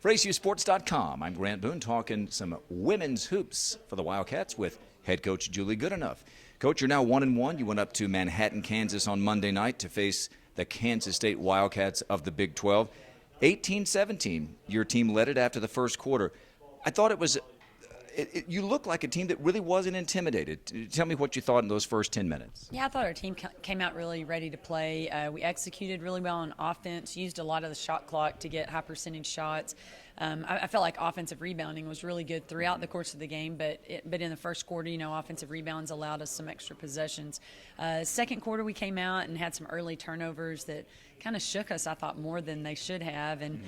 For ACUsports.com, I'm Grant Boone talking some women's hoops for the Wildcats with head coach Julie Goodenough. Coach, you're now 1-1. You went up to Manhattan, Kansas on Monday night to face the Kansas State Wildcats of the Big 12. 18-17, your team led it after the first quarter. I thought it was you looked like a team that really wasn't intimidated. Tell me what you thought in those first 10 minutes. Yeah, I thought our team came out really ready to play. We executed really well on offense, used a lot of the shot clock to get high percentage shots. I felt like offensive rebounding was really good throughout the course of the game, but in the first quarter, offensive rebounds allowed us some extra possessions. Second quarter, we came out and had some early turnovers that kind of shook us, I thought, more than they should have, and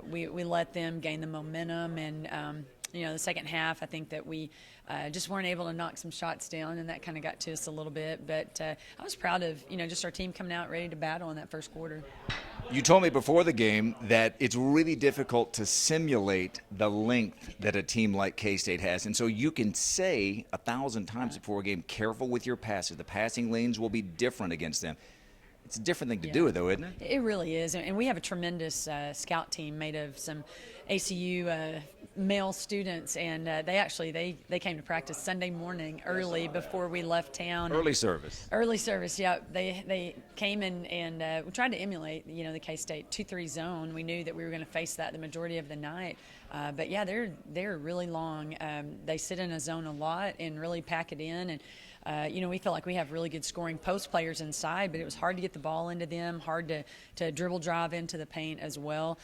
we let them gain the momentum. And the second half, I think that we just weren't able to knock some shots down, and that kind of got to us a little bit. But I was proud of, just our team coming out ready to battle in that first quarter. You told me before the game that it's really difficult to simulate the length that a team like K-State has. And so you can say 1,000 times before a game, careful with your passes. The passing lanes will be different against them. It's a different thing to do it, though, isn't it? It really is. And we have a tremendous scout team made of some ACU male students, and they came to practice Sunday morning early before we left town. Early service. Early service, yeah. They came and we tried to emulate, the K-State 2-3 zone. We knew that we were going to face that the majority of the night. But yeah, they're really long. They sit in a zone a lot and really pack it in. And we feel like we have really good scoring post players inside, but it was hard to get the ball into them, hard to dribble drive into the paint as well.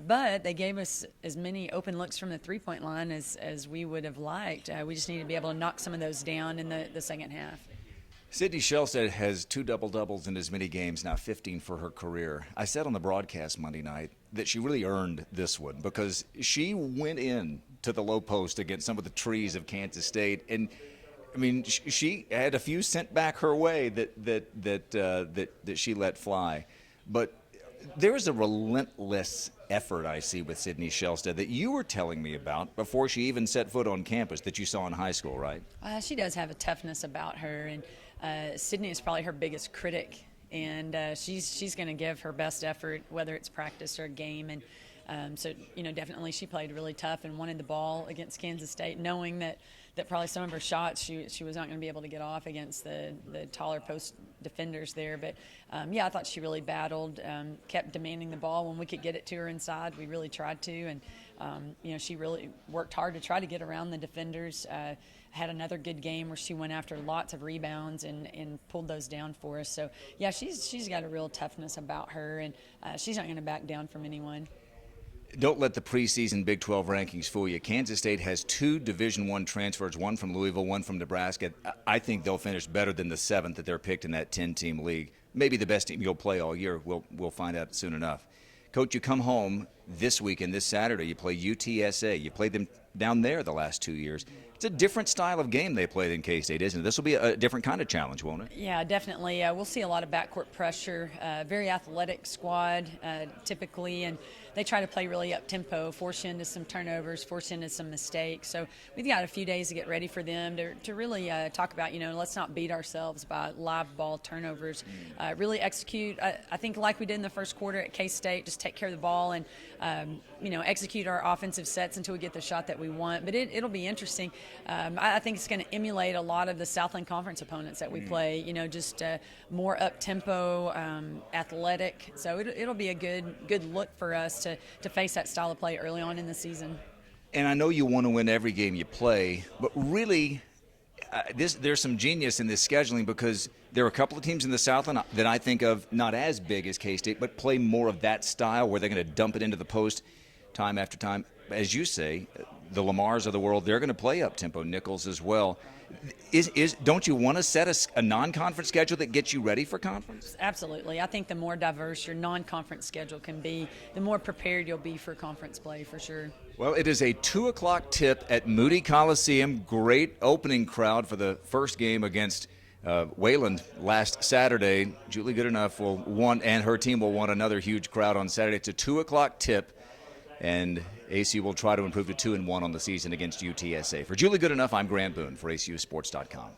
But they gave us as many open looks from the three-point line as we would have liked. We just need to be able to knock some of those down in the second half. Sydney Shelstead has 2 double-doubles in as many games, now 15 for her career. I said on the broadcast Monday night that she really earned this one because she went in to the low post against some of the trees of Kansas State, and I mean, she had a few sent back her way that she let fly. But there is a relentless effort I see with Sydney Shelstead that you were telling me about before she even set foot on campus that you saw in high school, right? She does have a toughness about her, and Sydney is probably her biggest critic. And she's going to give her best effort, whether it's practice or a game. And so definitely she played really tough and wanted the ball against Kansas State, knowing that probably some of her shots she was not going to be able to get off against the taller post defenders there. But, I thought she really battled, kept demanding the ball when we could get it to her inside. We really tried to. And, she really worked hard to try to get around the defenders. Had another good game where she went after lots of rebounds and pulled those down for us. So, yeah, she's got a real toughness about her, and she's not going to back down from anyone. Don't let the preseason Big 12 rankings fool you. Kansas State has 2 Division I transfers, one from Louisville, one from Nebraska. I think they'll finish better than the 7th that they're picked in that 10-team league. Maybe the best team you'll play all year. We'll find out soon enough. Coach, you come home this weekend, this Saturday. You play UTSA. You played them down there the last 2 years. It's a different style of game they play than K-State, isn't it? This will be a different kind of challenge, won't it? Yeah, definitely. We'll see a lot of backcourt pressure. Very athletic squad, typically, and they try to play really up-tempo, force you into some turnovers, force you into some mistakes. So we've got a few days to get ready for them to really talk about, let's not beat ourselves by live ball turnovers. Really execute, I think, like we did in the first quarter at K-State, just take care of the ball and, execute our offensive sets until we get the shot that we want. But it'll be interesting. I think it's going to emulate a lot of the Southland Conference opponents that we play, just more up-tempo, athletic. So it'll be a good look for us to face that style of play early on in the season. And I know you want to win every game you play, but really there's some genius in this scheduling because there are a couple of teams in the Southland that I think of not as big as K-State, but play more of that style where they're going to dump it into the post time after time. As you say, the Lamars of the world, they're going to play up-tempo, Nichols as well. Don't you want to set a non-conference schedule that gets you ready for conference? Absolutely. I think the more diverse your non-conference schedule can be, the more prepared you'll be for conference play, for sure. Well, it is a 2 o'clock tip at Moody Coliseum. Great opening crowd for the first game against Wayland last Saturday. Julie Goodenough and her team will want another huge crowd on Saturday. It's a 2 o'clock tip, and ACU will try to improve to 2-1 on the season against UTSA. For Julie Goodenough, I'm Grant Boone for ACUsports.com.